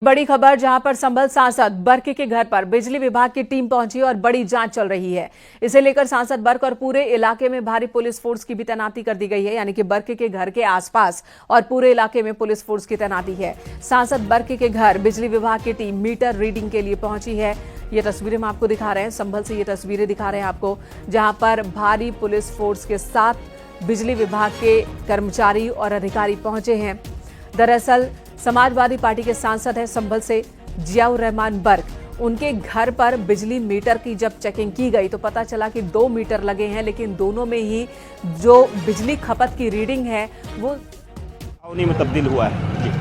बड़ी खबर, जहां पर संभल सांसद बर्क के घर पर बिजली विभाग की टीम पहुंची और बड़ी जांच चल रही है। इसे लेकर सांसद बर्क और पूरे इलाके में भारी पुलिस फोर्स की भी तैनाती कर दी गई है। यानी कि बर्क के घर के आसपास और पूरे इलाके में पुलिस फोर्स की तैनाती है। सांसद बर्क के घर बिजली विभाग की टीम मीटर रीडिंग के लिए पहुंची है। ये तस्वीरें हम आपको दिखा रहे हैं, संभल से ये तस्वीरें दिखा रहे हैं आपको, जहां पर भारी पुलिस फोर्स के साथ बिजली विभाग के कर्मचारी और अधिकारी पहुंचे हैं। दरअसल समाजवादी पार्टी के सांसद हैं संभल से जियाउर रहमान बर्क। उनके घर पर बिजली मीटर की जब चेकिंग की गई तो पता चला कि 2 मीटर लगे हैं, लेकिन दोनों में ही जो बिजली खपत की रीडिंग है वो उन्हीं में तब्दील हुआ है।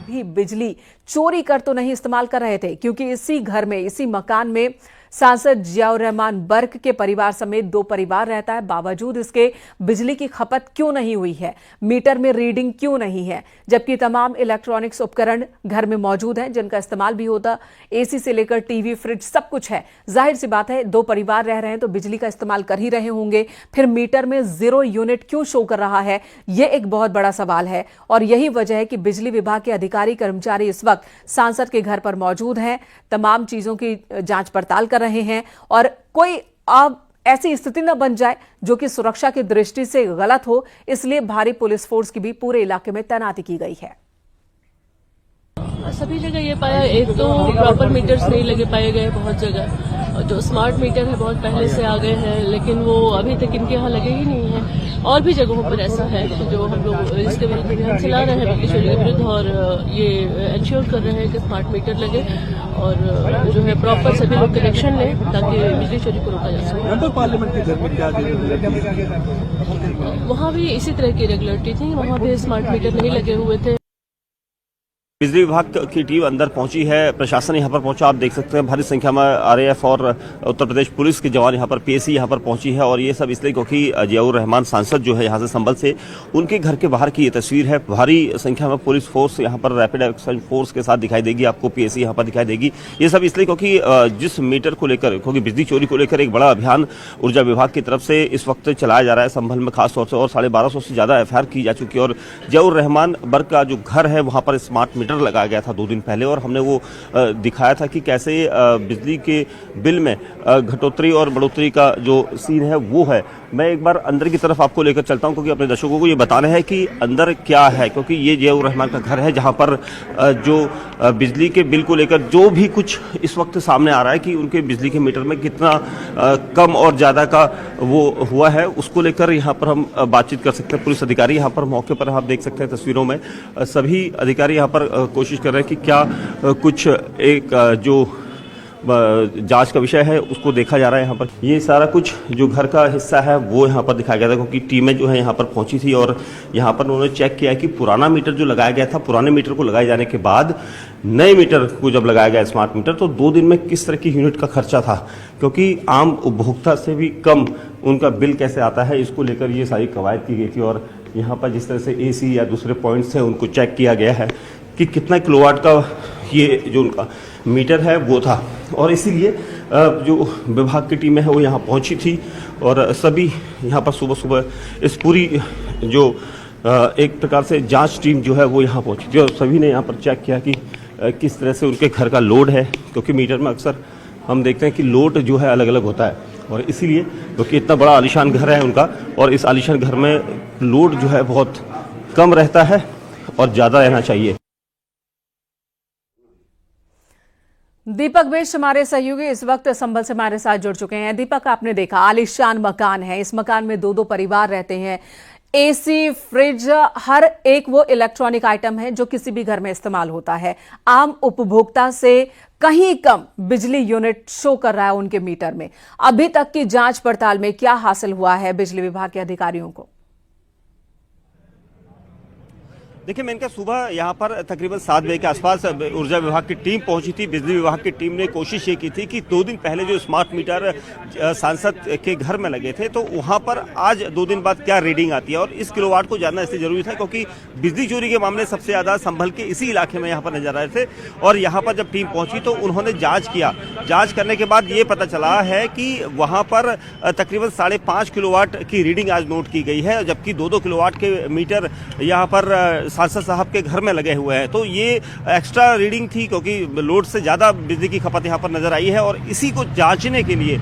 भी बिजली चोरी कर तो नहीं इस्तेमाल कर रहे थे, क्योंकि इसी घर में, इसी मकान में सांसद जियाउर रहमान बर्क के परिवार समेत 2 परिवार रहता है। बावजूद इसके बिजली की खपत क्यों नहीं हुई है, मीटर में रीडिंग क्यों नहीं है, जबकि तमाम इलेक्ट्रॉनिक्स उपकरण घर में मौजूद हैं जिनका इस्तेमाल भी होता, एसी से लेकर टीवी, फ्रिज सब कुछ है। जाहिर सी बात है 2 परिवार रह रहे हैं तो बिजली का इस्तेमाल कर ही रहे होंगे, फिर मीटर में 0 यूनिट क्यों शो कर रहा है, यह एक बहुत बड़ा सवाल है। और यही वजह है कि बिजली विभाग के अधिकारी कर्मचारी इस वक्त सांसद के घर पर मौजूद हैं, तमाम चीजों की जांच पड़ताल कर रहे हैं और कोई अब ऐसी स्थिति न बन जाए जो कि सुरक्षा की दृष्टि से गलत हो, इसलिए भारी पुलिस फोर्स की भी पूरे इलाके में तैनाती की गई है। सभी जगह ये पाया, एक तो प्रॉपर मीटर्स नहीं लगे पाए गए, बहुत जगह जो स्मार्ट मीटर है बहुत पहले से आ गए हैं, लेकिन वो अभी तक इनके यहाँ लगे ही नहीं है। और भी जगहों पर ऐसा है जो हम लोग इसके विरुद्ध अभियान चला रहे हैं बिजली चोरी के विरुद्ध, और ये इंश्योर कर रहे हैं कि स्मार्ट मीटर लगे और जो है प्रॉपर सभी लोग कनेक्शन लें ताकि बिजली चोरी को रोका जा सके। पार्लियामेंट के घर में क्या वहाँ भी इसी तरह की रेगुलरिटी थी, वहाँ भी स्मार्ट मीटर नहीं लगे हुए थे। बिजली विभाग की टीम अंदर पहुंची है, प्रशासन यहां पर पहुंचा, आप देख सकते हैं भारी संख्या में आरएएफ और उत्तर प्रदेश पुलिस के जवान यहां पर, पीएसी यहां पर पहुंची है। और ये सब इसलिए क्योंकि जियाउर रहमान सांसद जो है यहां से संभल से, उनके घर के बाहर की ये तस्वीर है। भारी संख्या में पुलिस फोर्स यहां पर रैपिड एक्शन फोर्स के साथ दिखाई देगी, आपको पीएसी यहां पर दिखाई देगी। ये सब इसलिए क्योंकि जिस मीटर को लेकर, क्योंकि बिजली चोरी को लेकर एक बड़ा अभियान ऊर्जा विभाग की तरफ से इस वक्त चलाया जा रहा है संभल में खासतौर से, और 1250 से ज्यादा एफआईआर की जा चुकी है। और जियाउर रहमान बर्क का जो घर है वहां पर स्मार्ट मीटर लगाया गया था 2 दिन पहले, और हमने वो दिखाया था कि कैसे बिजली के बिल में घटोतरी और बढ़ोतरी का जो सीन है वो है। मैं एक बार अंदर की तरफ आपको लेकर चलता हूं, क्योंकि अपने दर्शकों को ये बताना है कि अंदर क्या है, क्योंकि ये जियाउर रहमान का घर है जहां पर जो बिजली के बिल को लेकर जो भी कुछ इस वक्त सामने आ रहा है कि उनके बिजली के मीटर में कितना कम और ज्यादा का वो हुआ है, उसको लेकर यहाँ पर हम बातचीत कर सकते हैं। पुलिस अधिकारी यहाँ पर मौके पर आप देख सकते हैं तस्वीरों में, सभी अधिकारी यहाँ पर कोशिश कर रहे हैं कि क्या कुछ एक जो जांच का विषय है उसको देखा जा रहा है। यहाँ पर ये सारा कुछ जो घर का हिस्सा है वो यहाँ पर दिखाया गया था, क्योंकि टीमें जो है यहाँ पर पहुंची थी और यहाँ पर उन्होंने चेक किया कि पुराना मीटर जो लगाया गया था, पुराने मीटर को लगाए जाने के बाद नए मीटर को जब लगाया गया स्मार्ट मीटर, तो 2 दिन में किस तरह की यूनिट का खर्चा था, क्योंकि आम उपभोक्ता से भी कम उनका बिल कैसे आता है, इसको लेकर ये सारी कवायद की गई थी। और यहाँ पर जिस तरह से एसी या दूसरे पॉइंट्स हैं उनको चेक किया गया है कि कितना किलोवाट का ये जो उनका मीटर है वो था, और इसीलिए जो विभाग की टीमें हैं वो यहाँ पहुँची थी और सभी यहाँ पर सुबह सुबह इस पूरी जो एक प्रकार से जांच टीम जो है वो यहाँ पहुँची थी, और सभी ने यहाँ पर चेक किया कि किस तरह से उनके घर का लोड है, क्योंकि मीटर में अक्सर हम देखते हैं कि लोड जो है अलग अलग होता है, और इसीलिए क्योंकि इतना बड़ा आलीशान घर है उनका, और इस आलीशान घर में लोड जो है बहुत कम रहता है और ज़्यादा रहना चाहिए। दीपक बेश हमारे सहयोगी इस वक्त संभल से हमारे साथ जुड़ चुके हैं। दीपक, आपने देखा आलीशान मकान है, इस मकान में 2-2 परिवार रहते हैं, एसी, फ्रिज, हर एक वो इलेक्ट्रॉनिक आइटम है जो किसी भी घर में इस्तेमाल होता है। आम उपभोक्ता से कहीं कम बिजली यूनिट शो कर रहा है उनके मीटर में। अभी तक की जांच पड़ताल में क्या हासिल हुआ है बिजली विभाग के अधिकारियों को? देखिए, मैंने कहा सुबह यहाँ पर तकरीबन 7 बजे के आसपास ऊर्जा विभाग की टीम पहुंची थी। बिजली विभाग की टीम ने कोशिश ये की थी कि 2 दिन पहले जो स्मार्ट मीटर सांसद के घर में लगे थे, तो वहाँ पर आज 2 दिन बाद क्या रीडिंग आती है। और इस किलोवाट को जानना इसलिए जरूरी था क्योंकि बिजली चोरी के मामले सबसे ज़्यादा संभल के इसी इलाके में यहाँ पर नजर आ रहे थे। और यहाँ पर जब टीम पहुंची तो उन्होंने जाँच किया। जाँच करने के बाद ये पता चला है कि वहाँ पर तकरीबन 5.5 किलोवाट की रीडिंग आज नोट की गई है, जबकि 2-2 किलोवाट के मीटर यहाँ पर सांसद साहब के घर में लगे हुए हैं। तो ये एक्स्ट्रा रीडिंग थी क्योंकि लोड से ज़्यादा बिजली की खपत यहाँ पर नजर आई है। और इसी को जांचने के लिए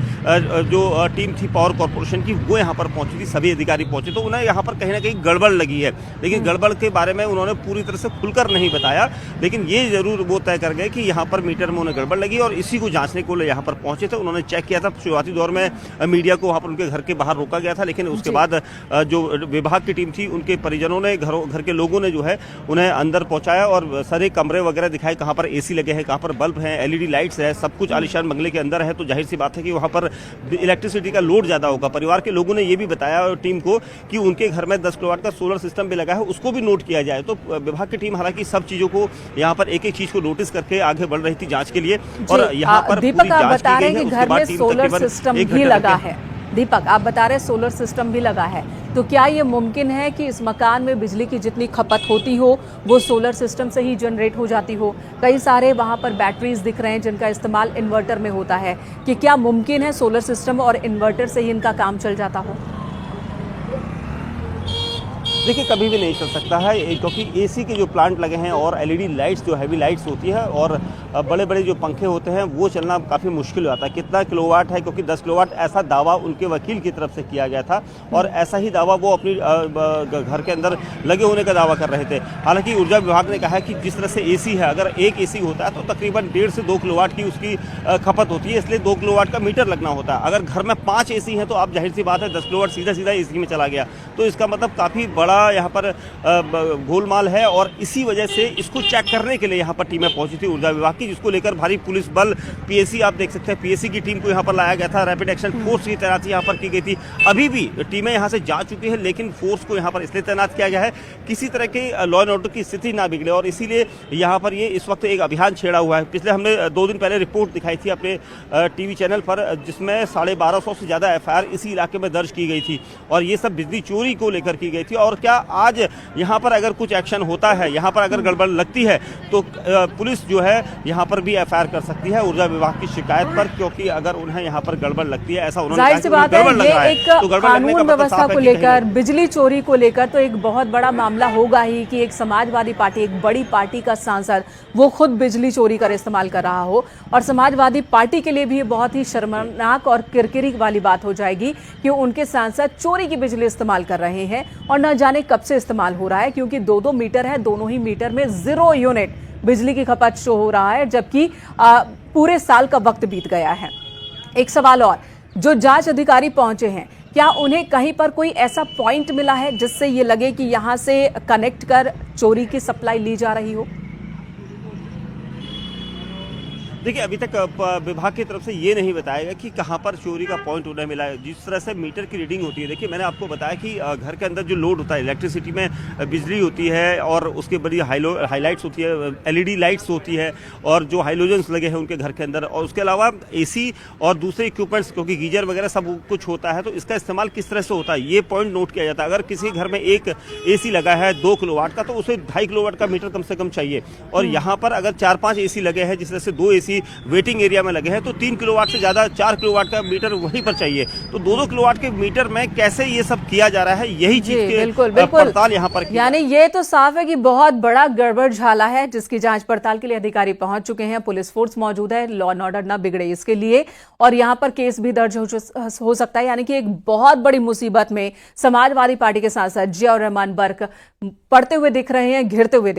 जो टीम थी पावर कॉर्पोरेशन की, वो यहाँ पर पहुंची थी। सभी अधिकारी पहुंचे तो उन्हें यहाँ पर कहीं ना कहीं गड़बड़ लगी है, लेकिन गड़बड़ के बारे में उन्होंने पूरी तरह से खुलकर नहीं बताया। लेकिन ये जरूर वो तय कर गए कि यहाँ पर मीटर में उन्हें गड़बड़ लगी और इसी को जांचने को यहाँ पर पहुंचे थे। उन्होंने चेक किया था। शुरुआती दौर में मीडिया को वहाँ पर उनके घर के बाहर रोका गया था, लेकिन उसके बाद जो विभाग की टीम थी, उनके परिजनों ने, घर के लोगों ने जो है उन्हें अंदर पहुंचाया और सारे कमरे वगैरह दिखाए, कहां पर एसी लगे हैं, कहां पर बल्ब हैं, एलईडी लाइट्स है, सब कुछ आलीशान बंगले के अंदर है। तो जाहिर सी बात है कि वहां पर इलेक्ट्रिसिटी का लोड ज्यादा होगा। परिवार के लोगों ने यह भी बताया टीम को कि उनके घर में 10 किलोवाट का सोलर सिस्टम भी लगा है, उसको भी नोट किया जाए। तो विभाग की टीम हालांकि सब चीजों को यहाँ पर एक एक चीज को नोटिस करके आगे बढ़ रही थी जांच के लिए। और यहाँ पर दीपक, आप बता रहे हैं कि घर में सोलर सिस्टम भी लगा है। दीपक, आप बता रहे सोलर सिस्टम भी लगा है, तो क्या ये मुमकिन है कि इस मकान में बिजली की जितनी खपत होती हो वो सोलर सिस्टम से ही जनरेट हो जाती हो? कई सारे वहां पर बैटरीज दिख रहे हैं जिनका इस्तेमाल इन्वर्टर में होता है, कि क्या मुमकिन है सोलर सिस्टम और इन्वर्टर से ही इनका काम चल जाता हो? देखिए, कभी भी नहीं चल सकता है क्योंकि एसी के जो प्लांट लगे हैं और एलईडी लाइट्स जो हैवी लाइट्स होती है और बड़े बड़े जो पंखे होते हैं वो चलना काफ़ी मुश्किल हो जाता है। कितना किलोवाट है, क्योंकि 10 किलोवाट ऐसा दावा उनके वकील की तरफ से किया गया था और ऐसा ही दावा वो अपनी घर के अंदर लगे होने का दावा कर रहे थे। हालांकि ऊर्जा विभाग ने कहा है कि जिस तरह से एसी है, अगर एक एसी होता है तो तकरीबन 1.5 से 2 किलोवाट की उसकी खपत होती है, इसलिए 2 किलोवाट का मीटर लगना होता है। अगर घर में 5 एसी हैं तो आप जाहिर सी बात है 10 किलोवाट सीधा सीधा एसी में चला गया, तो इसका मतलब काफ़ी बड़ा यहाँ पर गोलमाल है। और इसी वजह से इसको चेक करने के लिए यहाँ पर टीमें पहुंची थी ऊर्जा विभाग की, जिसको लेकर भारी पुलिस बल, पीएसी आप देख सकते हैं, पीएसी की टीम को यहाँ पर लाया गया था। रैपिड एक्शन फोर्स की तैनाती यहाँ पर की गई थी। अभी भी टीमें यहाँ से जा चुकी है, लेकिन फोर्स को यहाँ पर इसलिए तैनात किया गया है किसी तरह की लॉ एंड ऑर्डर की स्थिति ना बिगड़े, और इसीलिए यहाँ पर ये इस वक्त एक अभियान छेड़ा हुआ है। पिछले हमने 2 दिन पहले रिपोर्ट दिखाई थी अपने टीवी चैनल पर, जिसमें 1250 से ज्यादा एफआईआर इसी इलाके में दर्ज की गई थी और ये सब बिजली चोरी को लेकर की गई थी। और क्या आज यहाँ पर अगर कुछ एक्शन होता है, यहाँ पर अगर गड़बड़ लगती है तो पुलिस जो है यहाँ पर भी एफआईआर कर सकती है ऊर्जा विभाग की शिकायत पर, क्योंकि अगर उन्हें यहाँ पर गड़बड़ लगती है, ऐसा उन्होंने जाहिर सी बात है, ये एक कानून व्यवस्था को लेकर, बिजली चोरी को लेकर तो एक बहुत बड़ा मामला होगा ही कि एक समाजवादी पार्टी, एक बड़ी पार्टी का सांसद वो खुद बिजली चोरी कर इस्तेमाल कर रहा हो। और समाजवादी पार्टी के लिए भी ये बहुत ही शर्मनाक और किरकिरी वाली बात हो जाएगी कि उनके सांसद चोरी की बिजली इस्तेमाल कर रहे हैं और न जाने कब से इस्तेमाल हो रहा है, क्योंकि 2-2 मीटर है, दोनों ही मीटर में 0 यूनिट बिजली की खपत शो हो रहा है, जबकि पूरे साल का वक्त बीत गया है। एक सवाल और, जो जांच अधिकारी पहुंचे हैं, क्या उन्हें कहीं पर कोई ऐसा पॉइंट मिला है जिससे ये लगे कि यहां से कनेक्ट कर चोरी की सप्लाई ली जा रही हो? देखिए, अभी तक विभाग की तरफ से ये नहीं बताया गया कि कहाँ पर चोरी का पॉइंट उन्हें मिला है। जिस तरह से मीटर की रीडिंग होती है, देखिए मैंने आपको बताया कि घर के अंदर जो लोड होता है, इलेक्ट्रिसिटी में बिजली होती है और उसके बड़ी हाईलाइट्स होती है, एलईडी लाइट्स होती है और जो हाइलोजन्स लगे हैं उनके घर के अंदर, और उसके अलावा एसी और दूसरे इक्विपमेंट्स, क्योंकि गीजर वगैरह सब कुछ होता है, तो इसका इस्तेमाल किस तरह से होता है ये पॉइंट नोट किया जाता है। अगर किसी घर में एक एसी लगा है 2 किलोवाट का, तो उसे 2.5 किलोवाट का मीटर कम से कम चाहिए। और यहाँ पर अगर 4-5 एसी लगे हैं, जिस तरह से 2 एसी वेटिंग एरिया में लगे हैं, तो 3 किलोवाट से ज्यादा 4 किलोवाट का मीटर वहीं पर चाहिए। तो 2-2 किलोवाट के मीटर में कैसे ये सब किया जा रहा है, यही चीज के पड़ताल यहाँ पर, यानी ये तो साफ है कि बहुत बड़ा गड़बड़ झाला है, जिसकी जांच पड़ताल के लिए अधिकारी पहुंच चुके हैं, पुलिस फोर्स मौजूद है, लॉ एंड ऑर्डर ना बिगड़े इसके लिए, और यहाँ पर केस भी दर्ज हो सकता है। यानी कि एक बहुत बड़ी मुसीबत में समाजवादी पार्टी के सांसद जियाउर रहमान बर्क पड़ते हुए दिख रहे हैं, घिरते हुए दिख